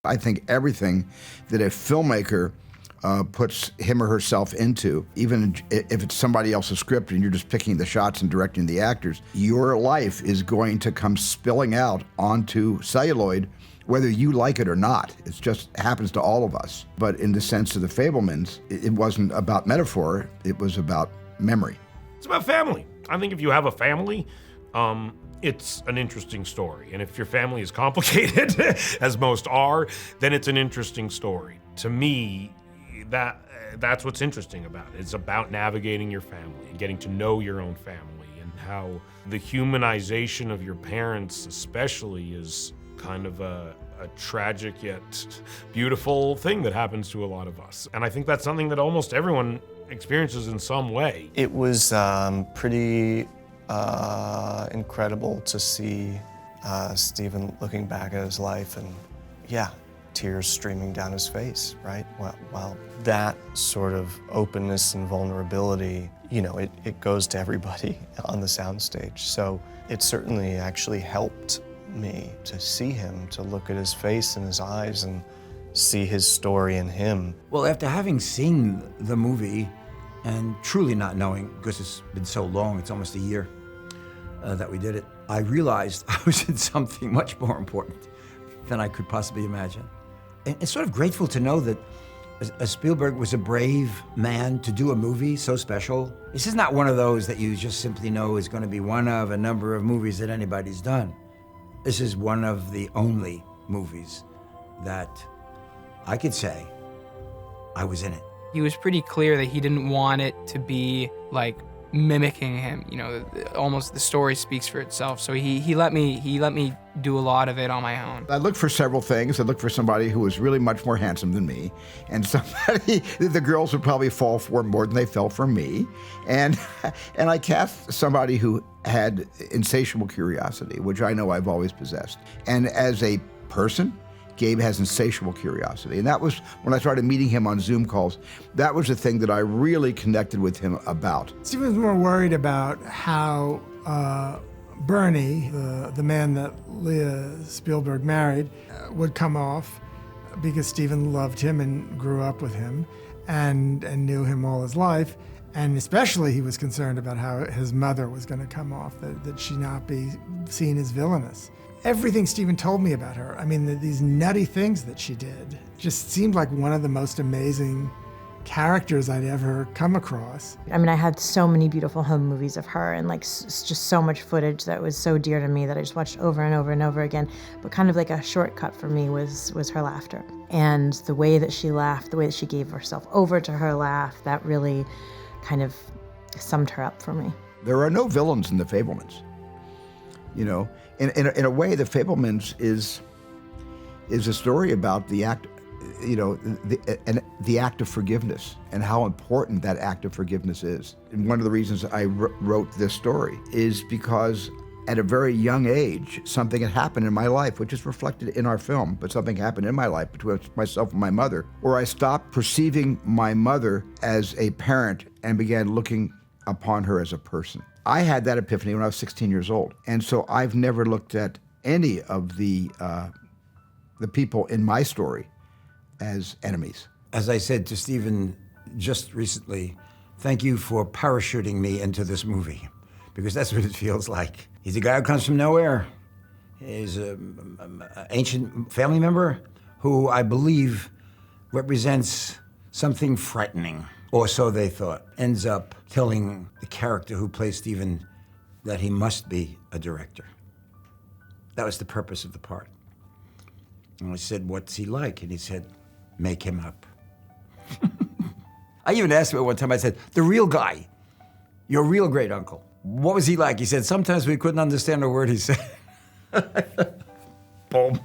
I think everything that a filmmaker puts him or herself into, even if it's somebody else's script and you're just picking the shots and directing the actors, your life is going to come spilling out onto celluloid, whether you like it or not. It just happens to all of us. But in the sense of the Fabelmans, it wasn't about metaphor, it was about memory. It's about family. I think if you have a family, it's an interesting story. And if your family is complicated, as most are, then it's an interesting story. To me, that's what's interesting about it. It's about navigating your family and getting to know your own family, and how the humanization of your parents especially is kind of a tragic yet beautiful thing that happens to a lot of us. And I think that's something that almost everyone experiences in some way. It was pretty incredible to see Steven looking back at his life, and yeah, tears streaming down his face, right? While that sort of openness and vulnerability, you know, it goes to everybody on the soundstage. So it certainly actually helped me to see him, to look at his face and his eyes and see his story in him. Well, after having seen the movie and truly not knowing, because it's been so long, it's almost a year that we did it, I realized I was in something much more important than I could possibly imagine. And it's sort of grateful to know that Spielberg was a brave man to do a movie so special. This is not one of those that you just simply know is going to be one of a number of movies that anybody's done. This is one of the only movies that I could say I was in it. He was pretty clear that he didn't want it to be like mimicking him. You know, almost the story speaks for itself. So he let me do a lot of it on my own. I looked for several things. I looked for somebody who was really much more handsome than me, and somebody that the girls would probably fall for more than they fell for me. And I cast somebody who had insatiable curiosity, which I know I've always possessed. And as a person, Gabe has insatiable curiosity. And that was, when I started meeting him on Zoom calls, that was the thing that I really connected with him about. Steven was more worried about how Bernie, the man that Leah Spielberg married, would come off, because Steven loved him and grew up with him and knew him all his life. And especially he was concerned about how his mother was going to come off, that she not be seen as villainous. Everything Steven told me about her, I mean, these nutty things that she did, just seemed like one of the most amazing characters I'd ever come across. I mean, I had so many beautiful home movies of her, and like just so much footage that was so dear to me that I just watched over and over and over again. But kind of like a shortcut for me was her laughter. And the way that she laughed, the way that she gave herself over to her laugh, that really kind of summed her up for me. There are no villains in the Fabelmans. You know, in a way, the Fabelmans is a story about the act, you know, the act of forgiveness and how important that act of forgiveness is. And one of the reasons I wrote this story is because at a very young age, something had happened in my life, which is reflected in our film, but something happened in my life between myself and my mother, where I stopped perceiving my mother as a parent and began looking upon her as a person. I had that epiphany when I was 16 years old. And so I've never looked at any of the people in my story as enemies. As I said to Steven just recently, thank you for parachuting me into this movie, because that's what it feels like. He's a guy who comes from nowhere. He's an ancient family member who I believe represents something frightening, or so they thought. Ends up telling the character who plays Steven that he must be a director. That was the purpose of the part. And I said, what's he like? And he said, make him up. I even asked him at one time, I said, the real guy, your real great uncle, what was he like? He said, sometimes we couldn't understand a word he said. Boom.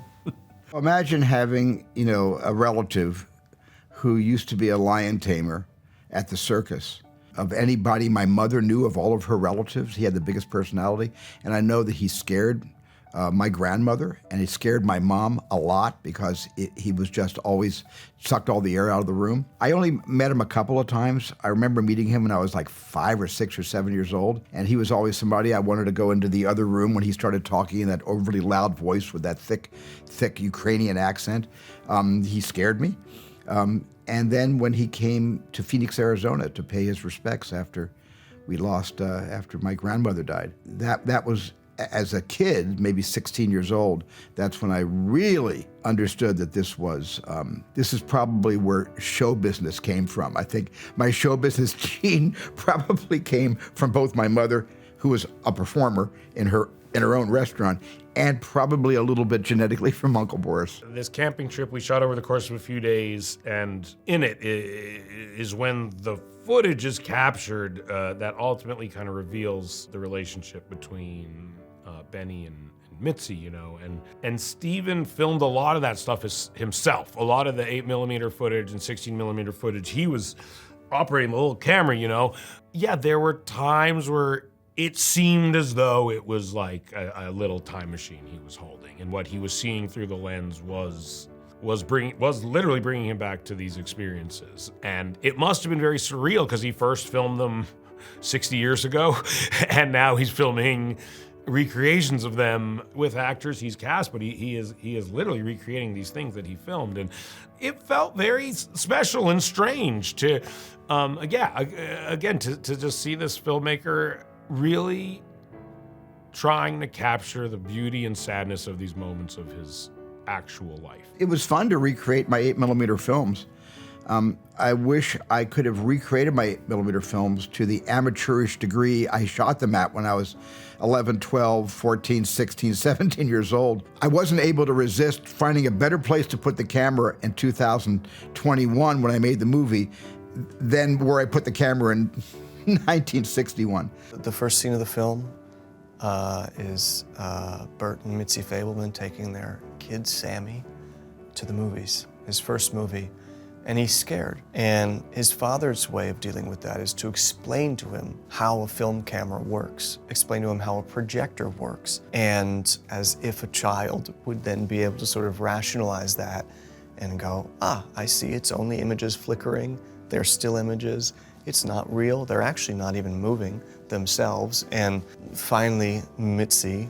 Imagine having, you know, a relative who used to be a lion tamer at the circus. Of anybody my mother knew, of all of her relatives, he had the biggest personality. And I know that he scared my grandmother, and it scared my mom a lot because he was just always sucked all the air out of the room. I only met him a couple of times. I remember meeting him when I was like 5 or 6 or 7 years old, and he was always somebody I wanted to go into the other room when he started talking in that overly loud voice with that thick Ukrainian accent. He scared me. And then when he came to Phoenix, Arizona to pay his respects after we lost, after my grandmother died, that was, as a kid, maybe 16 years old, that's when I really understood that this is probably where show business came from. I think my show business gene probably came from both my mother, who was a performer in her own restaurant, and probably a little bit genetically from Uncle Boris. This camping trip we shot over the course of a few days, and in it is when the footage is captured that ultimately kind of reveals the relationship between Benny and Mitzi, you know, and Steven filmed a lot of that stuff himself. A lot of the 8mm footage and 16mm footage, he was operating the little camera, you know. Yeah, there were times where it seemed as though it was like a little time machine he was holding, and what he was seeing through the lens was literally bringing him back to these experiences. And it must have been very surreal because he first filmed them 60 years ago, and now he's filming recreations of them with actors he's cast, but he is literally recreating these things that he filmed, and it felt very special and strange to to just see this filmmaker really trying to capture the beauty and sadness of these moments of his actual life. It was fun to recreate my 8mm films. I wish I could have recreated my 8mm films to the amateurish degree I shot them at when I was 11, 12, 14, 16, 17 years old. I wasn't able to resist finding a better place to put the camera in 2021 when I made the movie than where I put the camera in 1961. The first scene of the film is Bert and Mitzi Fabelman taking their kid Sammy to the movies, his first movie, and he's scared. And his father's way of dealing with that is to explain to him how a film camera works, explain to him how a projector works, and as if a child would then be able to sort of rationalize that and go, I see, it's only images flickering, they're still images, it's not real, they're actually not even moving themselves. And finally, Mitzi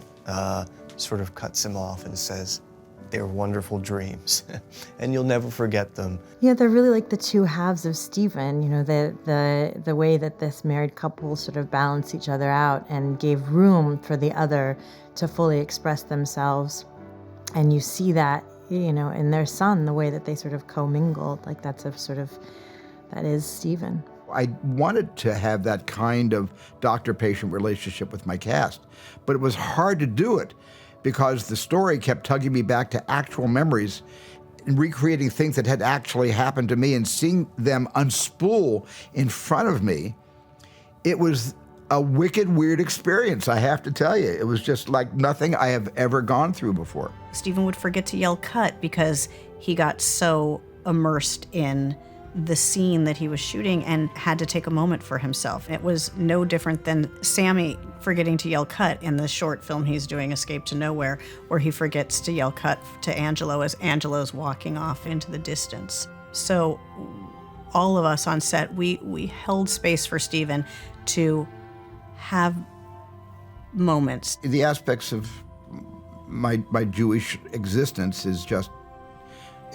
sort of cuts him off and says, they're wonderful dreams, and you'll never forget them. Yeah, they're really like the two halves of Steven, you know, the way that this married couple sort of balanced each other out and gave room for the other to fully express themselves. And you see that, you know, in their son, the way that they sort of commingled, like that is Steven. I wanted to have that kind of doctor-patient relationship with my cast, but it was hard to do it because the story kept tugging me back to actual memories and recreating things that had actually happened to me and seeing them unspool in front of me. It was a wicked, weird experience, I have to tell you. It was just like nothing I have ever gone through before. Steven would forget to yell cut because he got so immersed in the scene that he was shooting and had to take a moment for himself. It was no different than Sammy forgetting to yell cut in the short film he's doing, Escape to Nowhere, where he forgets to yell cut to Angelo as Angelo's walking off into the distance. So all of us on set, we held space for Steven to have moments. The aspects of my Jewish existence is just,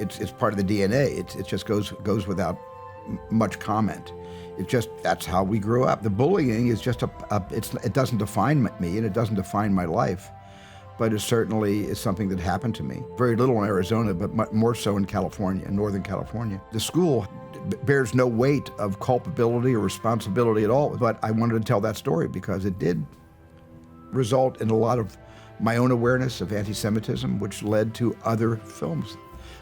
it's part of the DNA. It just goes without much comment. That's how we grew up. The bullying is just it doesn't define me and it doesn't define my life, but it certainly is something that happened to me. Very little in Arizona, but more so in California, in Northern California. The school bears no weight of culpability or responsibility at all, but I wanted to tell that story because it did result in a lot of my own awareness of anti-Semitism, which led to other films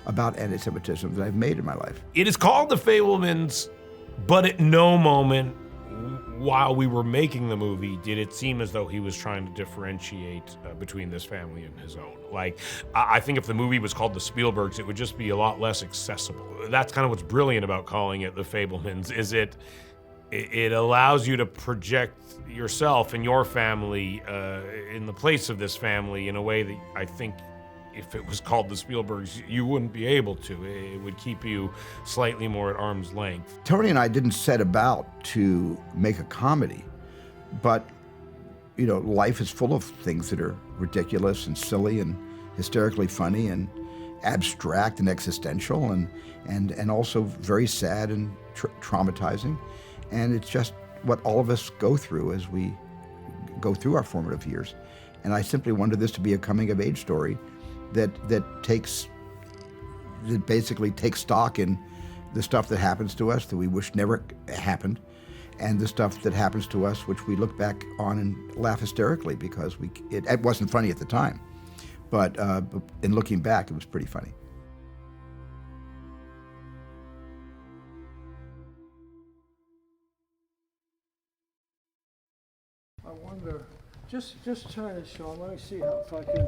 about anti-Semitism that I've made in my life. It is called The Fabelmans, but at no moment while we were making the movie did it seem as though he was trying to differentiate between this family and his own. Like, I think if the movie was called The Spielbergs, it would just be a lot less accessible. That's kind of what's brilliant about calling it The Fabelmans, is it allows you to project yourself and your family in the place of this family in a way that I think if it was called the Spielbergs, you wouldn't be able to. It would keep you slightly more at arm's length. Tony and I didn't set about to make a comedy, but life is full of things that are ridiculous and silly and hysterically funny and abstract and existential and also very sad and traumatizing. And it's just what all of us go through as we go through our formative years. And I simply wanted this to be a coming-of-age story that basically takes stock in the stuff that happens to us that we wish never happened, and the stuff that happens to us which we look back on and laugh hysterically because it wasn't funny at the time. But in looking back, it was pretty funny. I wonder, just try it, Sean. Let me see if I can.